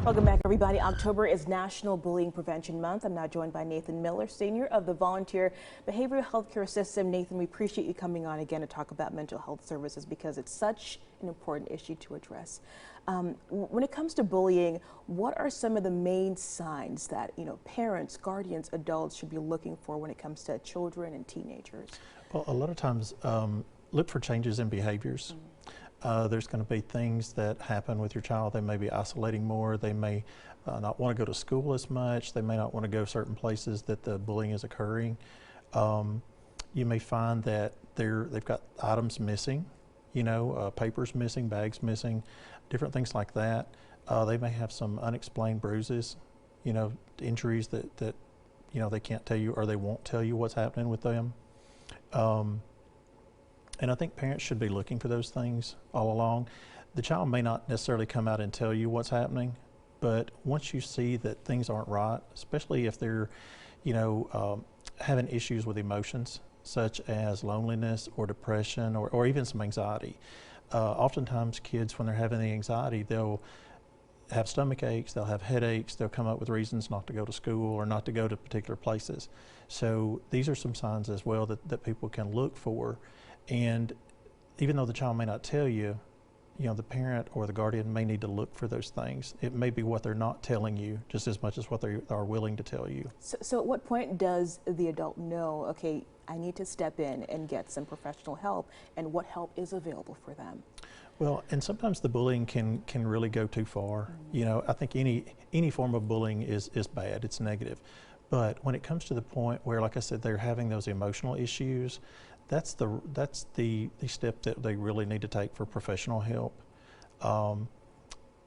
Welcome back, everybody. October is National Bullying Prevention Month. I'm now joined by Nathan Miller, Senior of the Volunteer Behavioral Healthcare System. Nathan, we appreciate you coming on again to talk about mental health services because it's such an important issue to address. When it comes to bullying, what are some of the main signs that parents, guardians, adults should be looking for when it comes to children and teenagers? Well, a lot of times look for changes in behaviors. There's going to be things that happen with your child. They may be isolating more. They may not want to go to school as much. They may not want to go certain places that the bullying is occurring. You may find that they've got items missing, papers missing, bags missing, different things like that. They may have some unexplained bruises, injuries that they can't tell you or they won't tell you what's happening with them. And I think parents should be looking for those things all along. The child may not necessarily come out and tell you what's happening, but once you see that things aren't right, especially if they're, having issues with emotions, such as loneliness or depression or even some anxiety. Oftentimes kids, when they're having the anxiety, they'll have stomach aches, they'll have headaches, they'll come up with reasons not to go to school or not to go to particular places. So these are some signs as well that people can look for. And even though the child may not tell you, the parent or the guardian may need to look for those things. It may be what they're not telling you just as much as what they are willing to tell you. So at what point does the adult know, okay, I need to step in and get some professional help, and what help is available for them? Well, and sometimes the bullying can really go too far. I think any form of bullying is bad, it's negative. But when it comes to the point where, like I said, they're having those emotional issues, that's the step that they really need to take for professional help.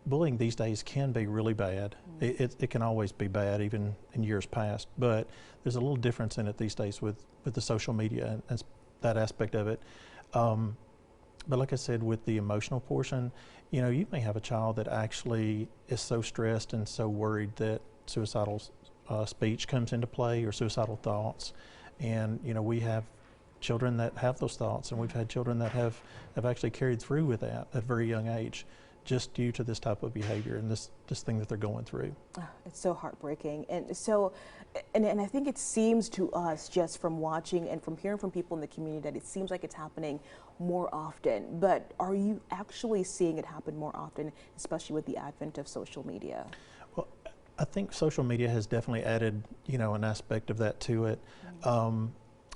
Bullying these days can be really bad. It can always be bad, even in years past, but there's a little difference in it these days with the social media and that aspect of it. But like I said, with the emotional portion, you may have a child that actually is so stressed and so worried that suicidal speech comes into play or suicidal thoughts. And we have children that have those thoughts, and we've had children that have actually carried through with that at a very young age, just due to this type of behavior and this thing that they're going through. It's so heartbreaking. And so, and I think it seems to us, just from watching and from hearing from people in the community, that it seems like it's happening more often. But are you actually seeing it happen more often, especially with the advent of social media? Well, I think social media has definitely added, an aspect of that to it.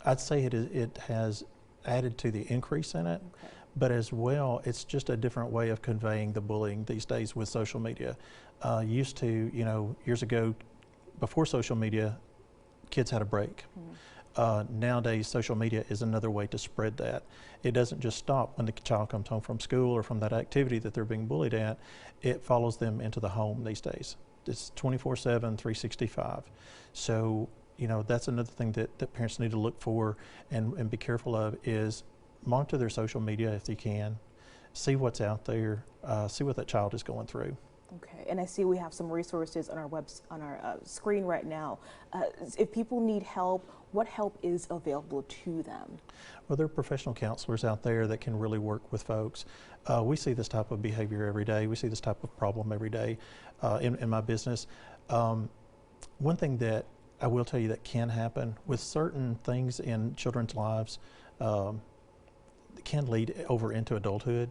I'd say it has added to the increase in it. Okay. But as well, it's just a different way of conveying the bullying these days with social media. Used to, years ago, before social media, kids had a break. Nowadays, social media is another way to spread that. It doesn't just stop when the child comes home from school or from that activity that they're being bullied at. It follows them into the home these days. It's 24/7, 365. So, that's another thing that parents need to look for and be careful of is monitor their social media if you can, see what's out there, see what that child is going through. Okay, and I see we have some resources on our screen right now. If people need help, what help is available to them? Well, there are professional counselors out there that can really work with folks. We see this type of behavior every day. We see this type of problem every day in my business. One thing that I will tell you that can happen with certain things in children's lives can lead over into adulthood.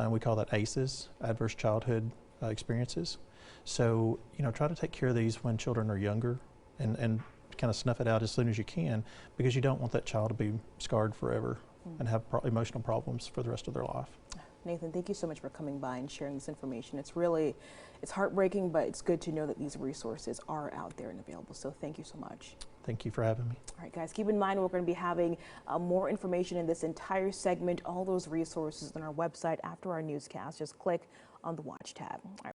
We call that ACEs, Adverse Childhood Experiences. So, try to take care of these when children are younger and kind of snuff it out as soon as you can, because you don't want that child to be scarred forever and have emotional problems for the rest of their life. Nathan, thank you so much for coming by and sharing this information. It's heartbreaking, but it's good to know that these resources are out there and available. So thank you so much. Thank you for having me. All right, guys, keep in mind we're going to be having more information in this entire segment, all those resources on our website after our newscast. Just click on the Watch tab. All right.